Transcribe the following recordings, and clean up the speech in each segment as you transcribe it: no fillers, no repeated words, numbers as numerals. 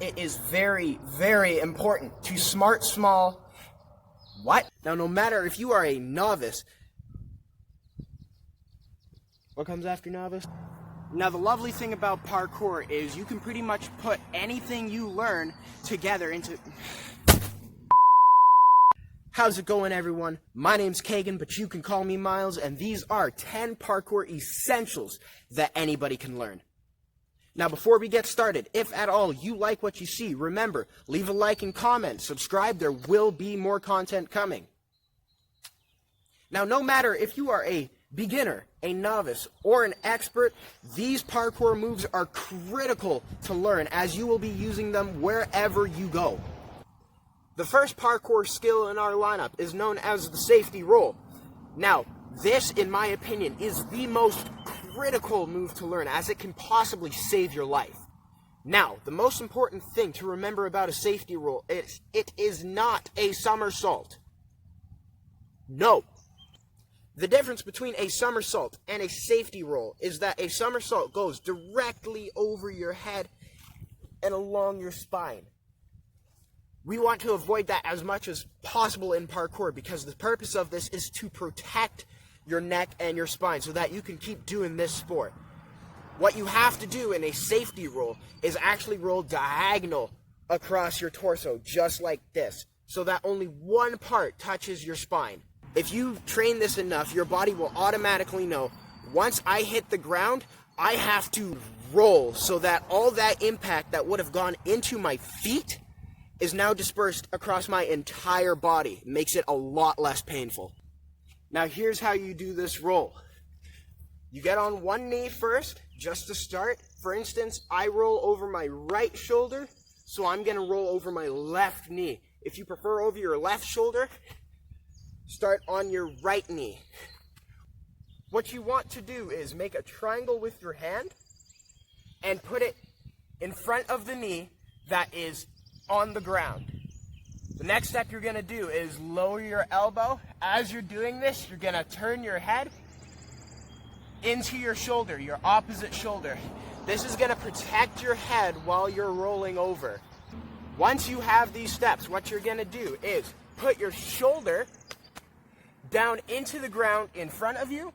it is very, very important to start small. What? Now, no matter if you are a novice, what comes after novice? Now, the lovely thing about parkour is you can pretty much put anything you learn together into... How's it going, everyone? My name's Kagan, but you can call me Miles, and these are 10 parkour essentials that anybody can learn. Now, before we get started, if at all you like what you see, remember, leave a like and comment, subscribe, there will be more content coming. Now, no matter if you are a beginner, a novice, or an expert, these parkour moves are critical to learn as you will be using them wherever you go. The first parkour skill in our lineup is known as the safety roll. Now, this, in my opinion, is the most critical move to learn as it can possibly save your life. Now, the most important thing to remember about a safety roll is it is not a somersault. No. The difference between a somersault and a safety roll is that a somersault goes directly over your head and along your spine. We want to avoid that as much as possible in parkour because the purpose of this is to protect your neck and your spine so that you can keep doing this sport. What you have to do in a safety roll is actually roll diagonal across your torso, just like this, so that only one part touches your spine. If you train this enough, your body will automatically know, once I hit the ground, I have to roll so that all that impact that would have gone into my feet is now dispersed across my entire body. It makes it a lot less painful. Now here's how you do this roll. You get on one knee first, just to start. For instance, I roll over my right shoulder, so I'm going to roll over my left knee. If you prefer over your left shoulder, start on your right knee. What you want to do is make a triangle with your hand and put it in front of the knee that is on the ground. The next step you're going to do is lower your elbow. As you're doing this, you're going to turn your head into your shoulder, your opposite shoulder. This is going to protect your head while you're rolling over. Once you have these steps, what you're going to do is put your shoulder down into the ground in front of you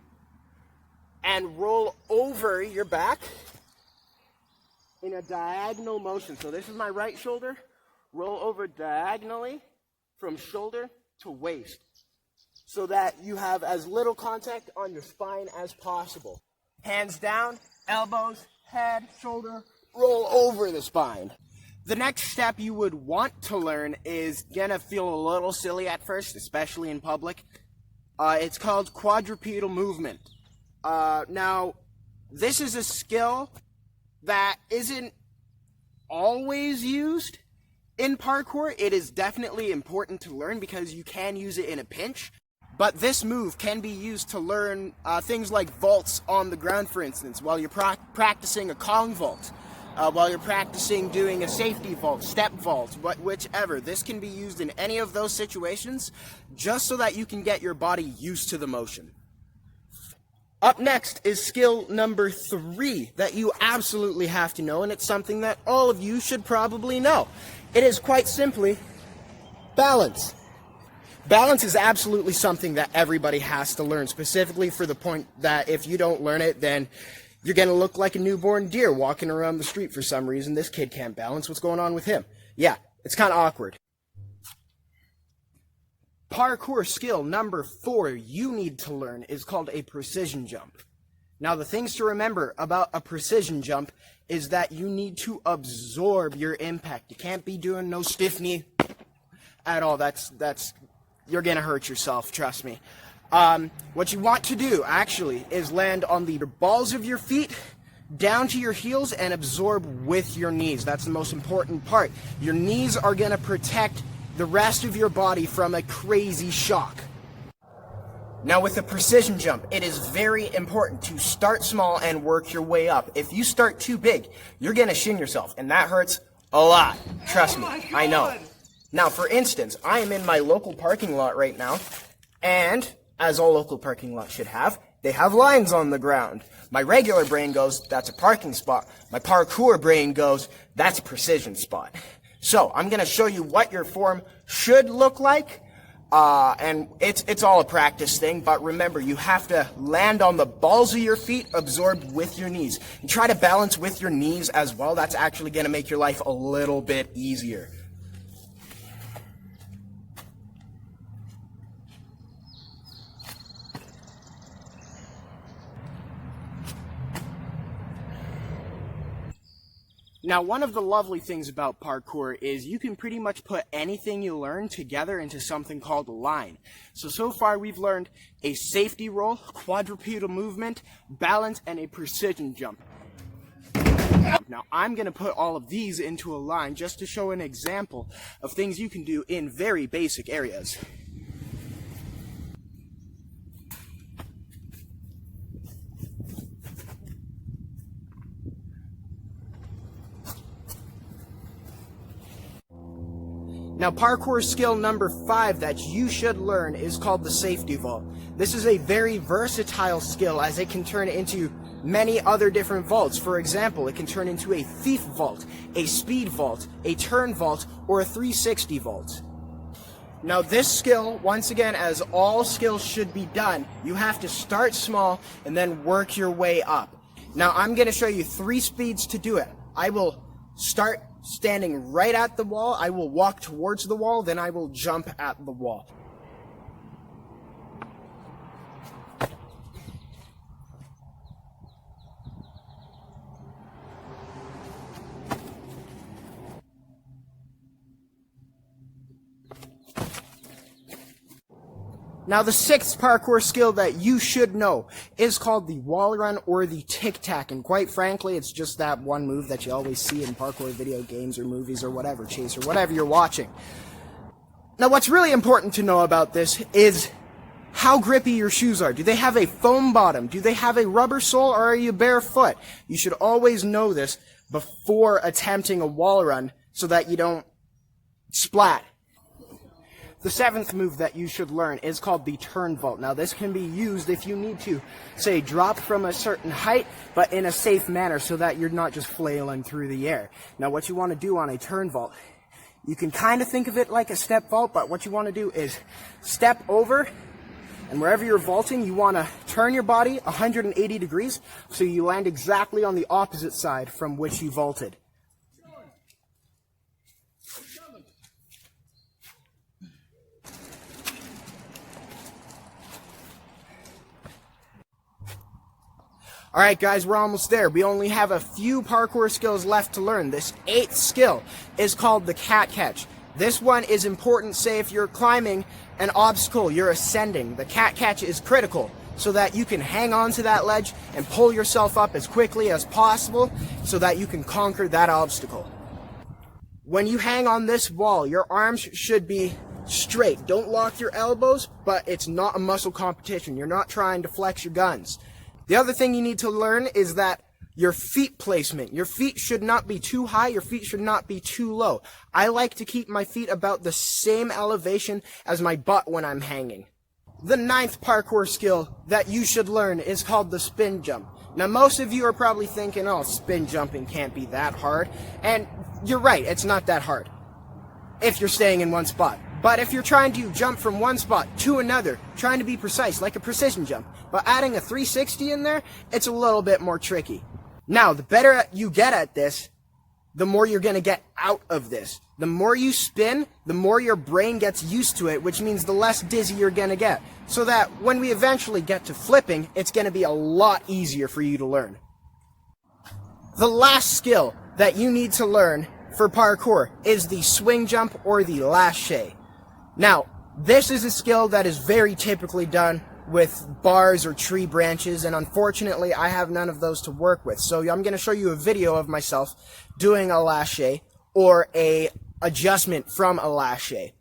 and roll over your back in a diagonal motion. So this is my right shoulder. Roll over diagonally from shoulder to waist so that you have as little contact on your spine as possible. Hands down, elbows, head, shoulder, roll over the spine. The next step you would want to learn is gonna feel a little silly at first, especially in public. It's called Quadrapedal Movement. Now, this is a skill that isn't always used in parkour. It is definitely important to learn because you can use it in a pinch. But this move can be used to learn things like vaults on the ground, for instance, while you're practicing a Kong vault, while you're practicing doing a safety vault, step vault, whichever. This can be used in any of those situations just so that you can get your body used to the motion. Up next is skill number 3 that you absolutely have to know, and it's something that all of you should probably know. It is quite simply balance. Balance is absolutely something that everybody has to learn, specifically for the point that if you don't learn it, then you're going to look like a newborn deer walking around the street for some reason. This kid can't balance. What's going on with him? Yeah, it's kind of awkward. Parkour skill number 4 you need to learn is called a precision jump. Now, the things to remember about a precision jump is that you need to absorb your impact. You can't be doing no stiff knee at all. You're gonna hurt yourself, trust me. What you want to do, actually, is land on the balls of your feet, down to your heels, and absorb with your knees. That's the most important part. Your knees are gonna protect the rest of your body from a crazy shock. Now, with a precision jump, it is very important to start small and work your way up. If you start too big, you're gonna shin yourself, and that hurts a lot. Trust me, I know. Now, for instance, I am in my local parking lot right now, and as all local parking lots should have, they have lines on the ground. My regular brain goes, that's a parking spot. My parkour brain goes, that's a precision spot. So I'm going to show you what your form should look like. And it's all a practice thing, but remember, you have to land on the balls of your feet, absorb with your knees. And try to balance with your knees as well. That's actually going to make your life a little bit easier. Now, one of the lovely things about parkour is you can pretty much put anything you learn together into something called a line. So far we've learned a safety roll, quadrupedal movement, balance, and a precision jump. Now, I'm going to put all of these into a line just to show an example of things you can do in very basic areas. Now, parkour skill number 5 that you should learn is called the safety vault. This is a very versatile skill as it can turn into many other different vaults. For example, it can turn into a thief vault, a speed vault, a turn vault, or a 360 vault. Now, this skill, once again, as all skills should be done, you have to start small and then work your way up. Now, I'm going to show you 3 speeds to do it. I will start standing right at the wall, I will walk towards the wall, then I will jump at the wall. Now, the 6th parkour skill that you should know is called the wall run or the tic-tac, and quite frankly, it's just that one move that you always see in parkour video games or movies or whatever, Chase, or whatever you're watching. Now, what's really important to know about this is how grippy your shoes are. Do they have a foam bottom? Do they have a rubber sole, or are you barefoot? You should always know this before attempting a wall run so that you don't splat. The 7th move that you should learn is called the turn vault. Now, this can be used if you need to, say, drop from a certain height, but in a safe manner so that you're not just flailing through the air. Now, what you want to do on a turn vault, you can kind of think of it like a step vault, but what you want to do is step over, and wherever you're vaulting, you want to turn your body 180 degrees so you land exactly on the opposite side from which you vaulted. Alright guys, we're almost there. We only have a few parkour skills left to learn. This 8th skill is called the cat catch. This one is important, say if you're climbing an obstacle, you're ascending. The cat catch is critical so that you can hang on to that ledge and pull yourself up as quickly as possible so that you can conquer that obstacle. When you hang on this wall, your arms should be straight. Don't lock your elbows, but it's not a muscle competition. You're not trying to flex your guns. The other thing you need to learn is that your feet placement. Your feet should not be too high, your feet should not be too low. I like to keep my feet about the same elevation as my butt when I'm hanging. The 9th parkour skill that you should learn is called the spin jump. Now, most of you are probably thinking, oh, spin jumping can't be that hard. And you're right, it's not that hard if you're staying in one spot. But if you're trying to jump from one spot to another, trying to be precise, like a precision jump, but adding a 360 in there, it's a little bit more tricky. Now, the better you get at this, the more you're going to get out of this. The more you spin, the more your brain gets used to it, which means the less dizzy you're going to get. So that when we eventually get to flipping, it's going to be a lot easier for you to learn. The last skill that you need to learn for parkour is the swing jump or the lâché. Now, this is a skill that is very typically done with bars or tree branches, and unfortunately I have none of those to work with. So I'm going to show you a video of myself doing a lâché or a adjustment from a lâché.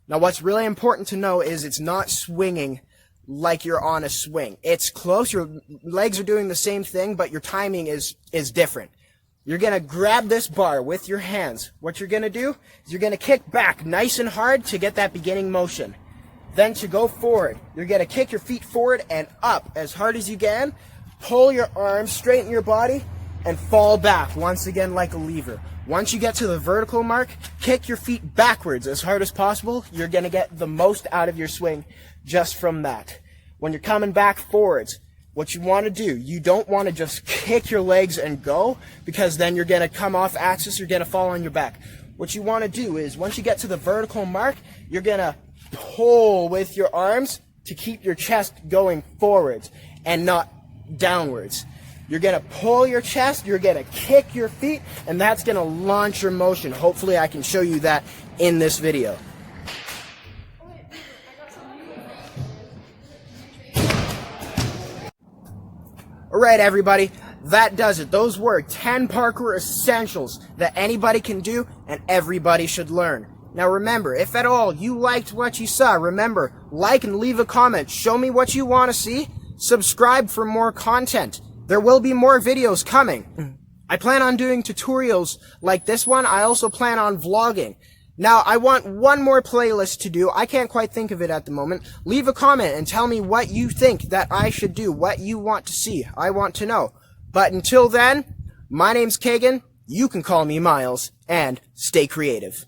Now, what's really important to know is it's not swinging like you're on a swing. It's close, your legs are doing the same thing, but your timing is different. You're going to grab this bar with your hands. What you're going to do is you're going to kick back nice and hard to get that beginning motion. Then to go forward, you're going to kick your feet forward and up as hard as you can. Pull your arms, straighten your body, and fall back once again like a lever. Once you get to the vertical mark, kick your feet backwards as hard as possible. You're going to get the most out of your swing just from that. When you're coming back forwards, what you want to do, you don't want to just kick your legs and go, because then you're going to come off axis, you're going to fall on your back. What you want to do is, once you get to the vertical mark, you're going to pull with your arms to keep your chest going forwards and not downwards. You're going to pull your chest, you're going to kick your feet, and that's going to launch your motion. Hopefully I can show you that in this video. Alright everybody, that does it. Those were 10 parkour essentials that anybody can do and everybody should learn. Now remember, if at all you liked what you saw, remember, like and leave a comment. Show me what you want to see. Subscribe for more content. There will be more videos coming. I plan on doing tutorials like this one. I also plan on vlogging. Now, I want one more playlist to do. I can't quite think of it at the moment. Leave a comment and tell me what you think that I should do, what you want to see. I want to know. But until then, my name's Kagan. You can call me Miles, and stay creative.